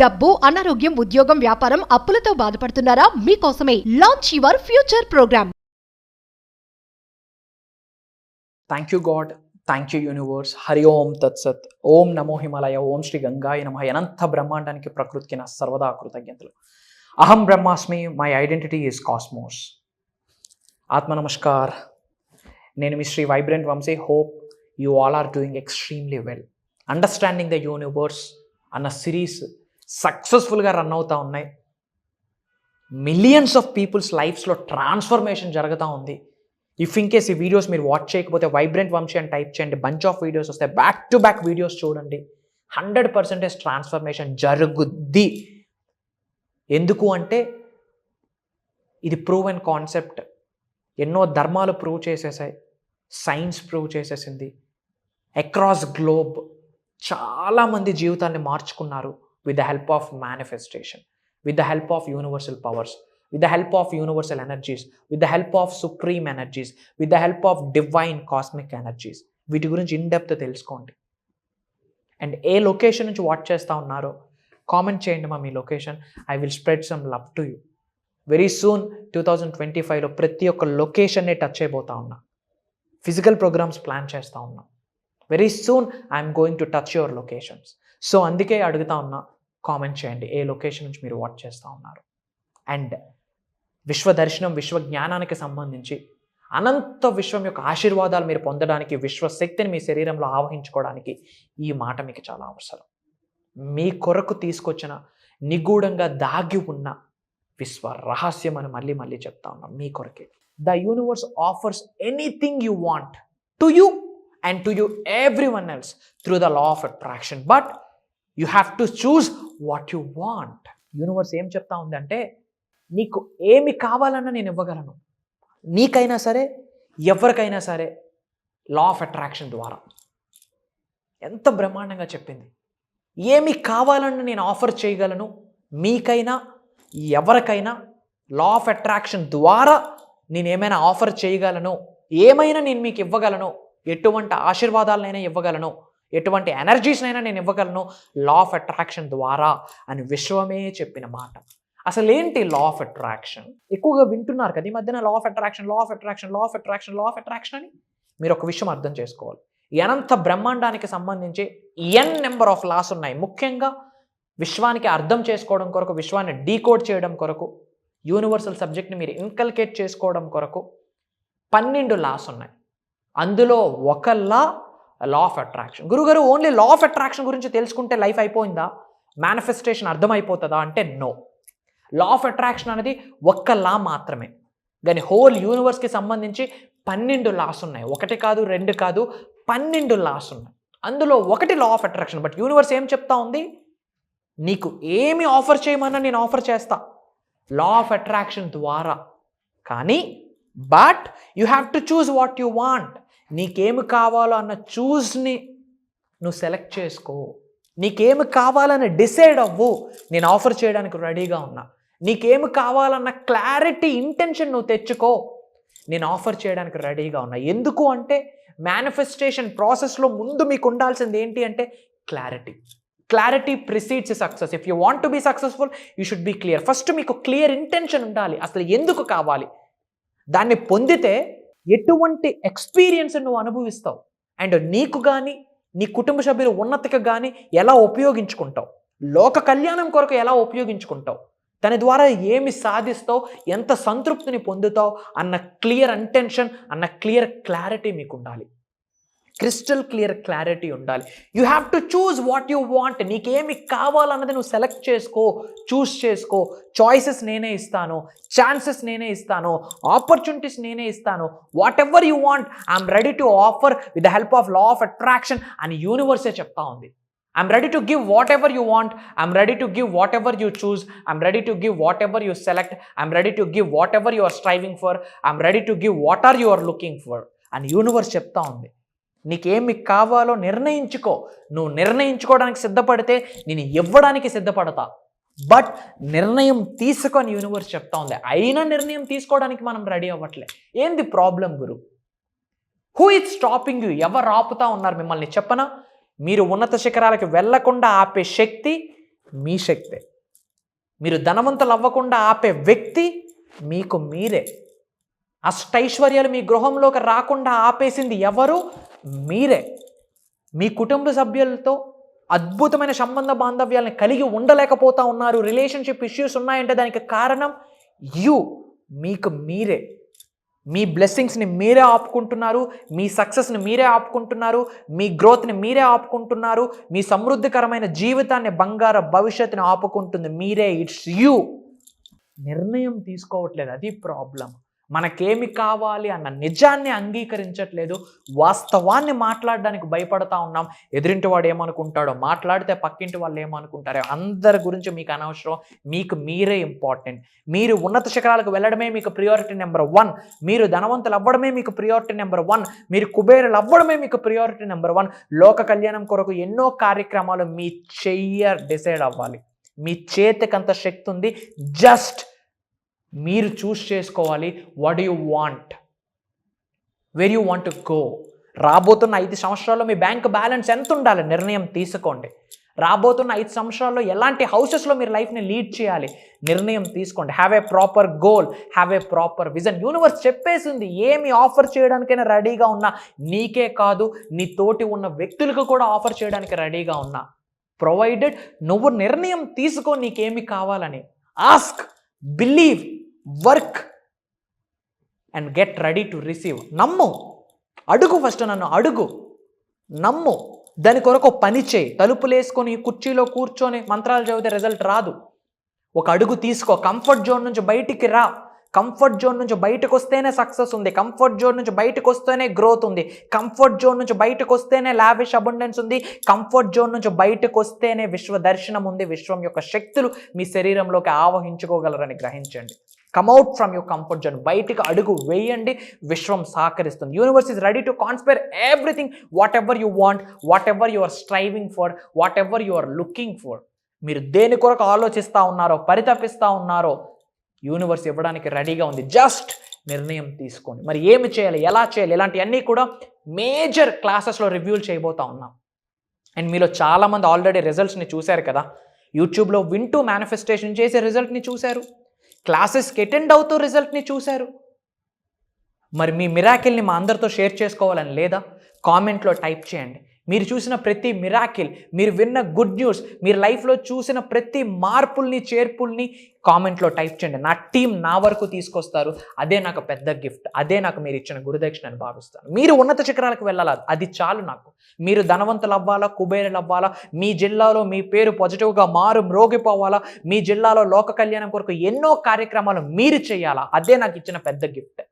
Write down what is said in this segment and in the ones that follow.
డబ్బు, అనారోగ్యం, ఉద్యోగం, వ్యాపారం, అప్పులతో బాధపడుతున్నారా? మీకోసమే launch your future programme. Thank you God, thank you universe. Hari ఓం తత్సత్. ఓం నమో హిమాలయ, ఓం శ్రీ గంగాయ నమః. అనంత బ్రహ్మాండానికి ప్రకృతికి నా సర్వదా కృతజ్ఞతలు. అహం బ్రహ్మాస్మి, మై ఐడెంటిటీ ఈజ్ కాస్మోస్. ఆత్మ నమస్కార్. నేను మీ Shri vibrant Vamshi. Hope you all are doing extremely well. Understanding the universe అన్న సిరీస్ సక్సెస్ఫుల్గా రన్ అవుతూ ఉన్నాయి. మిలియన్స్ ఆఫ్ పీపుల్స్ లైఫ్స్లో ట్రాన్స్ఫర్మేషన్ జరుగుతూ ఉంది. ఇఫ్ ఇన్ కేస్ ఈ వీడియోస్ మీరు వాచ్ చేయకపోతే వైబ్రెంట్ వంశీ అని టైప్ చేయండి, బంచ్ ఆఫ్ వీడియోస్ వస్తాయి. బ్యాక్ టు బ్యాక్ వీడియోస్ చూడండి. 100% ట్రాన్స్ఫర్మేషన్ జరుగుద్ది. ఎందుకు అంటే ఇది ప్రూవ్ అండ్ కాన్సెప్ట్. ఎన్నో ధర్మాలు ప్రూవ్ చేసేసాయి, సైన్స్ ప్రూవ్ చేసేసింది. అక్రాస్ గ్లోబ్ చాలామంది జీవితాన్ని మార్చుకున్నారు with the help of manifestation, with the help of universal powers, with the help of universal energies, with the help of supreme energies, with the help of divine cosmic energies. వీటి గురించి in depth తెలుసుకోండి. And ఏ location నుంచి watch చేస్తూ ఉన్నారో comment చేయండి. మీ location, I will spread some love to you. Very soon 2025లో ప్రతి ఒక్క లొకేషన్నే టచ్ అయిపోతా ఉన్నా. ఫిజికల్ ప్రోగ్రామ్స్ ప్లాన్ చేస్తూ ఉన్నా. Very soon I'm going to touch your locations. So అందుకే అడుగుతా ఉన్నా, కామెంట్ చేయండి ఏ లొకేషన్ నుంచి మీరు వాచ్ చేస్తూ ఉన్నారు. అండ్ విశ్వ దర్శనం, విశ్వ జ్ఞానానికి సంబంధించి అనంత విశ్వం యొక్క ఆశీర్వాదాలు మీరు పొందడానికి, విశ్వశక్తిని మీ శరీరంలో ఆవహించుకోవడానికి ఈ మాట మీకు చాలా అవసరం. మీ కొరకు తీసుకొచ్చిన నిగూఢంగా దాగి ఉన్న విశ్వ రహస్యం అని మళ్ళీ మళ్ళీ చెప్తా ఉన్నాం మీ కొరకే. The universe offers anything you want to you and to you everyone else through the law of attraction, but you have to choose what you want. Universe ఏం చెప్తా ఉందంటే, నీకు ఏమి కావాలన్నా నేను ఇవ్వగలను. నీకైనా సరే, ఎవరికైనా సరే, లా ఆఫ్ అట్రాక్షన్ ద్వారా. ఎంత బ్రహ్మాండంగా చెప్పింది. ఏమి కావాలన్నా నేను ఆఫర్ చేయగలను. మీకైనా ఎవరికైనా లా ఆఫ్ అట్రాక్షన్ ద్వారా నేను ఏమైనా ఆఫర్ చేయగలను. ఏమైనా నేను మీకు ఇవ్వగలను. ఎటువంటి ఆశీర్వాదాలనైనా ఇవ్వగలను, ఎటువంటి ఎనర్జీస్నైనా నేను ఇవ్వగలను లా ఆఫ్ అట్రాక్షన్ ద్వారా అని విశ్వమే చెప్పిన మాట. అసలు ఏంటి లా ఆఫ్ అట్రాక్షన్? ఎక్కువగా వింటున్నారు కదా ఈ మధ్యన, లా of attraction, law of attraction, law of attraction, law of attraction అని. మీరు ఒక విషయం అర్థం చేసుకోవాలి. అనంత బ్రహ్మాండానికి సంబంధించి n నెంబర్ ఆఫ్ లాస్ ఉన్నాయి. ముఖ్యంగా విశ్వానికి అర్థం చేసుకోవడం కొరకు, విశ్వాన్ని డీకోడ్ చేయడం కొరకు, యూనివర్సల్ సబ్జెక్ట్ని మీరు ఇన్కల్కేట్ చేసుకోవడం కొరకు 12 లాస్ ఉన్నాయి. అందులో ఒక లా ఆఫ్ అట్రాక్షన్. గురుగారు, ఓన్లీ లా ఆఫ్ అట్రాక్షన్ గురించి తెలుసుకుంటే లైఫ్ అయిపోయిందా? మేనిఫెస్టేషన్ అర్థమైపోతుందా అంటే నో. లా ఆఫ్ అట్రాక్షన్ అనేది ఒక్క లా మాత్రమే. కానీ హోల్ యూనివర్స్కి సంబంధించి 12 లాస్ ఉన్నాయి. 1 కాదు, 2 కాదు, 12 లాస్ ఉన్నాయి. అందులో ఒకటి లా ఆఫ్ అట్రాక్షన్. బట్ యూనివర్స్ ఏం చెప్తా ఉంది? నీకు ఏమి ఆఫర్ చేయమన్నా నేను ఆఫర్ చేస్తా లా ఆఫ్ అట్రాక్షన్ ద్వారా. కానీ but you have to choose what you want. నీకేమి కావాలో అన్న చూస్ని నువ్వు సెలెక్ట్ చేసుకో. నీకేమి కావాలని డిసైడ్ అవ్వు. నేను ఆఫర్ చేయడానికి రెడీగా ఉన్నా. నీకేమి కావాలన్న క్లారిటీ, ఇంటెన్షన్ నువ్వు తెచ్చుకో. నేను ఆఫర్ చేయడానికి రెడీగా ఉన్నా. ఎందుకు అంటే మేనిఫెస్టేషన్ ప్రాసెస్లో ముందు మీకు ఉండాల్సింది ఏంటి అంటే clarity. Clarity precedes success. If you want to be successful you should be clear. First మీకు క్లియర్ ఇంటెన్షన్ ఉండాలి. అసలు ఎందుకు కావాలి? దాన్ని పొందితే ఎటువంటి ఎక్స్పీరియన్స్ నువ్వు అనుభవిస్తావు, అండ్ నీకు కానీ నీ కుటుంబ సభ్యుల ఉన్నతికి కానీ ఎలా ఉపయోగించుకుంటావు, లోక కళ్యాణం కొరకు ఎలా ఉపయోగించుకుంటావు, దాని ద్వారా ఏమి సాధిస్తావు, ఎంత సంతృప్తిని పొందుతావు అన్న క్లియర్ ఇంటెన్షన్, అన్న క్లియర్ క్లారిటీ మీకు ఉండాలి. క్రిస్టల్ క్లియర్ క్లారిటీ ఉండాలి. You have to choose what you want. నీకేమి కావాలన్నది నువ్వు సెలెక్ట్ చేసుకో, చూస్ చేసుకో. చాయిసెస్ నేనే ఇస్తాను, ఛాన్సెస్ నేనే ఇస్తాను, ఆపర్చునిటీస్ నేనే ఇస్తాను. Whatever you want I'm ready to offer with the help of law of attraction అని యూనివర్సే చెప్తా ఉంది. I'm ready to give whatever you want. I'm ready to give whatever you choose. I'm ready to give whatever you select. I'm ready to give whatever you are striving for. I'm ready to give what are you are looking for అని universe చెప్తా ఉంది. నీకేమి కావాలో నిర్ణయించుకో. నువ్వు నిర్ణయించుకోవడానికి సిద్ధపడితే నేను ఇవ్వడానికి సిద్ధపడతా. But నిర్ణయం తీసుకొని యూనివర్స్ చెప్తా ఉంది. అయినా నిర్ణయం తీసుకోవడానికి మనం రెడీ అవ్వట్లే. ఏంది problem Guru? Who is stopping you? ఎవరు ఆపుతా ఉన్నారు మిమ్మల్ని చెప్పనా? మీరు ఉన్నత శిఖరాలకు వెళ్లకుండా ఆపే శక్తి మీ శక్తే. మీరు ధనవంతులు అవ్వకుండా ఆపే వ్యక్తి మీకు మీరే. అష్టైశ్వర్యాలు మీ గృహంలోకి రాకుండా ఆపేసింది ఎవరు? మీరే. మీ కుటుంబ సభ్యులతో అద్భుతమైన సంబంధ బాంధవ్యాలను కలిగి ఉండలేకపోతా ఉన్నారు, రిలేషన్షిప్ ఇష్యూస్ ఉన్నాయంటే దానికి కారణం మీకు మీరే. మీ బ్లెస్సింగ్స్ని మీరే ఆపుకుంటున్నారు, మీ సక్సెస్ని మీరే ఆపుకుంటున్నారు, మీ గ్రోత్ని మీరే ఆపుకుంటున్నారు, మీ సమృద్ధికరమైన జీవితాన్ని, బంగారు భవిష్యత్తుని ఆపుకుంటుంది మీరే. It's you. నిర్ణయం తీసుకోవట్లేదు, అది ప్రాబ్లం. మనకేమి కావాలి అన్న నిజాన్ని అంగీకరించట్లేదు, వాస్తవాన్ని మాట్లాడడానికి భయపడతా ఉన్నాం. ఎదురింటి వాడు ఏమనుకుంటాడో, మాట్లాడితే పక్కింటి వాళ్ళు ఏమనుకుంటారో, అందరి గురించి మీకు అనవసరం. మీకు మీరే ఇంపార్టెంట్. మీరు ఉన్నత శిఖరాలకు వెళ్ళడమే మీకు ప్రియారిటీ నెంబర్ 1. మీరు ధనవంతులు అవ్వడమే మీకు ప్రియారిటీ నెంబర్ 1. మీరు కుబేరులు అవ్వడమే మీకు ప్రియారిటీ నెంబర్ 1. లోక కళ్యాణం కొరకు ఎన్నో కార్యక్రమాలు మీ డిసైడ్ అవ్వాలి. మీ చేతికంత శక్తి ఉంది. జస్ట్ మీరు చూస్ చేసుకోవాలి. What you want, where you want to go. రాబోతున్న 5 సంవత్సరాల్లో మీ బ్యాంక్ బ్యాలెన్స్ ఎంత ఉండాలి, నిర్ణయం తీసుకోండి. రాబోతున్న 5 సంవత్సరాల్లో ఎలాంటి హౌసెస్లో మీరు లైఫ్ని లీడ్ చేయాలి, నిర్ణయం తీసుకోండి. Have a proper goal, have a proper vision. Universe చెప్పేసింది, ఏమి ఆఫర్ చేయడానికైనా రెడీగా ఉన్నా. నీకే కాదు, నీ తోటి ఉన్న వ్యక్తులకు కూడా ఆఫర్ చేయడానికి రెడీగా ఉన్నా, ప్రొవైడెడ్ నువ్వు నిర్ణయం తీసుకో నీకేమి కావాలని. Ask, believe, work and get ready to receive. నమ్ము, అడుగు. ఫస్ట్ నన్ను అడుగు, నమ్ము, దాని కొరకు పని చేయి. తలుపులు వేసుకొని కుర్చీలో కూర్చొని మంత్రాలు చదివితే రిజల్ట్ రాదు. ఒక అడుగు తీసుకో. కంఫర్ట్ జోన్ నుంచి బయటికి రా. కంఫర్ట్ జోన్ నుంచి బయటకు వస్తేనే సక్సెస్ ఉంది. కంఫర్ట్ జోన్ నుంచి బయటకు వస్తేనే గ్రోత్ ఉంది. కంఫర్ట్ జోన్ నుంచి బయటకు వస్తేనే లావిష్ అబండెన్స్ ఉంది. కంఫర్ట్ జోన్ నుంచి బయటకు వస్తేనే విశ్వ దర్శనం ఉంది. విశ్వం యొక్క శక్తులు మీ శరీరంలోకి ఆవహించుకోగలరని గ్రహించండి. Come out from your comfort zone. బయటికి అడుగు వేయండి, విశ్వం సహకరిస్తుంది. Universe is ready to conspire everything, whatever you want, whatever you are striving for, whatever you are looking for. మీరు దేని కొరకు ఆలోచిస్తూ ఉన్నారో, పరితపిస్తూ ఉన్నారో, యూనివర్స్ ఇవ్వడానికి రెడీగా ఉంది. జస్ట్ నిర్ణయం తీసుకోండి. మరి ఏమి చేయాలి, ఎలా చేయాలి, ఇలాంటివన్నీ కూడా మేజర్ క్లాసెస్లో రివ్యూలు చేయబోతా ఉన్నాం. అండ్ మీలో చాలామంది ఆల్రెడీ రిజల్ట్స్ని చూశారు కదా. యూట్యూబ్లో వింటూ మేనిఫెస్టేషన్ చేసే రిజల్ట్ని చూశారు, క్లాసెస్కి అటెండ్ అవుతూ రిజల్ట్ని చూశారు. మరి మీ మిరాకిల్ని మా అందరితో షేర్ చేసుకోవాలని లేదా? కామెంట్లో టైప్ చేయండి. మీరు చూసిన ప్రతి మిరాకిల్, మీరు విన్న గుడ్ న్యూస్, మీరు లైఫ్లో చూసిన ప్రతి మార్పుల్ని, చేర్పుల్ని కామెంట్లో టైప్ చేయండి. నా టీం నా వరకు తీసుకొస్తారు. అదే నాకు పెద్ద గిఫ్ట్, అదే నాకు మీరు ఇచ్చిన గురుదక్షిణ అని భావిస్తాను. మీరు ఉన్నత శిఖరాలకు వెళ్ళాలా, అది చాలు నాకు. మీరు ధనవంతులు అవ్వాలా, కుబేరులు అవ్వాలా, మీ జిల్లాలో మీ పేరు పాజిటివ్గా మ్రోగిపోవాలా, మీ జిల్లాలో లోక కళ్యాణం కొరకు ఎన్నో కార్యక్రమాలు మీరు చేయాలా, అదే నాకు ఇచ్చిన పెద్ద గిఫ్ట్.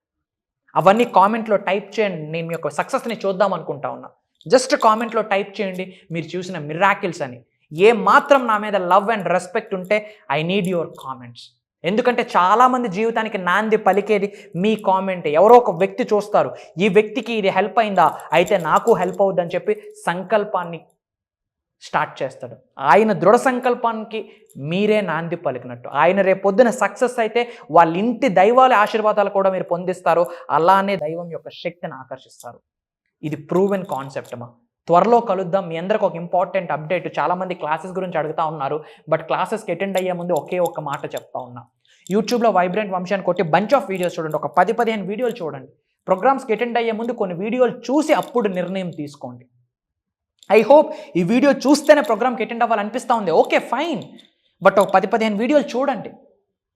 అవన్నీ కామెంట్లో టైప్ చేయండి. నేను మీ యొక్క సక్సెస్ని చూద్దాం అనుకుంటా ఉన్నా. జస్ట్ కామెంట్లో టైప్ చేయండి మీరు చూసిన మిరాకిల్స్ అని. ఏ మాత్రం నా మీద లవ్ అండ్ రెస్పెక్ట్ ఉంటే ఐ నీడ్ యువర్ కామెంట్స్. ఎందుకంటే చాలామంది జీవితానికి నాంది పలికేది మీ కామెంటే. ఎవరో ఒక వ్యక్తి చూస్తారు, ఈ వ్యక్తికి ఇది హెల్ప్ అయిందా, అయితే నాకు హెల్ప్ అవుద్దని చెప్పి సంకల్పాన్ని స్టార్ట్ చేస్తాడు. ఆయన దృఢ సంకల్పానికి మీరే నాంది పలికినట్టు. ఆయన రేపొద్దున సక్సెస్ అయితే వాళ్ళ ఇంటి దైవాల ఆశీర్వాదాలు కూడా మీరు పొందిస్తారు. అలానే దైవం యొక్క శక్తిని ఆకర్షిస్తారు. ఇది ప్రూవెన్ కాన్సెప్ట్ మా. త్వరలో కలుద్దాం. మీ అందరికి ఒక ఇంపార్టెంట్ అప్డేట్. చాలామంది క్లాసెస్ గురించి అడుగుతా ఉన్నారు, బట్ క్లాసెస్కి అటెండ్ అయ్యే ముందు ఒకే ఒక్క మాట చెప్తా ఉన్నా. యూట్యూబ్లో వైబ్రెంట్ వంశీ అని కొట్టి బంచ్ ఆఫ్ వీడియోస్ చూడండి. ఒక 10-15 వీడియోలు చూడండి. ప్రోగ్రామ్స్కి అటెండ్ అయ్యే ముందు కొన్ని వీడియోలు చూసి అప్పుడు నిర్ణయం తీసుకోండి. ఐ హోప్ ఈ వీడియో చూస్తేనే ప్రోగ్రామ్కి అటెండ్ అవ్వాలనిపిస్తూ ఉంది. ఓకే ఫైన్, బట్ ఒక 10-15 వీడియోలు చూడండి.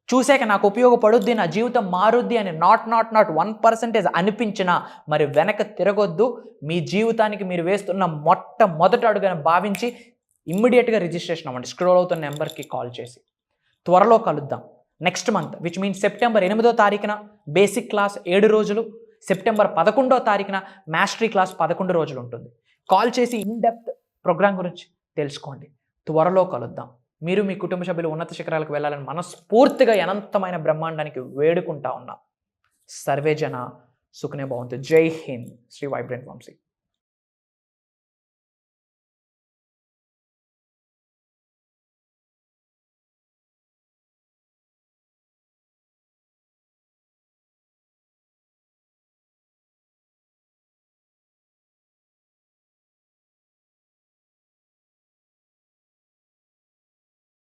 చూసాక నాకు ఉపయోగపడుద్ది, నా జీవితం మారుద్ది అని నాట్ 1% అనిపించినా మరి వెనక తిరగొద్దు. మీ జీవితానికి మీరు వేస్తున్న మొట్టమొదటి అడుగుని భావించి ఇమ్మీడియట్గా రిజిస్ట్రేషన్ అవ్వండి. స్క్రోల్ అవుతున్న నెంబర్కి కాల్ చేసి. త్వరలో కలుద్దాం. Next month which means September 8వ తారీఖున బేసిక్ క్లాస్ 7 రోజులు, సెప్టెంబర్ 11వ తారీఖున మాస్టరీ క్లాస్ 11 రోజులు ఉంటుంది. కాల్ చేసి ఇన్ డెప్త్ ప్రోగ్రామ్ గురించి తెలుసుకోండి. త్వరలో కలుద్దాం. మీరు మీ కుటుంబ సభ్యులు ఉన్నత శిఖరాలకు వెళ్ళాలని మనస్ఫూర్తిగా అనంతమైన బ్రహ్మాండానికి వేడుకుంటా ఉన్నా. సర్వేజన సుఖనే భవంతు. జై హింద్. శ్రీ వైబ్రెంట్ వంశీ.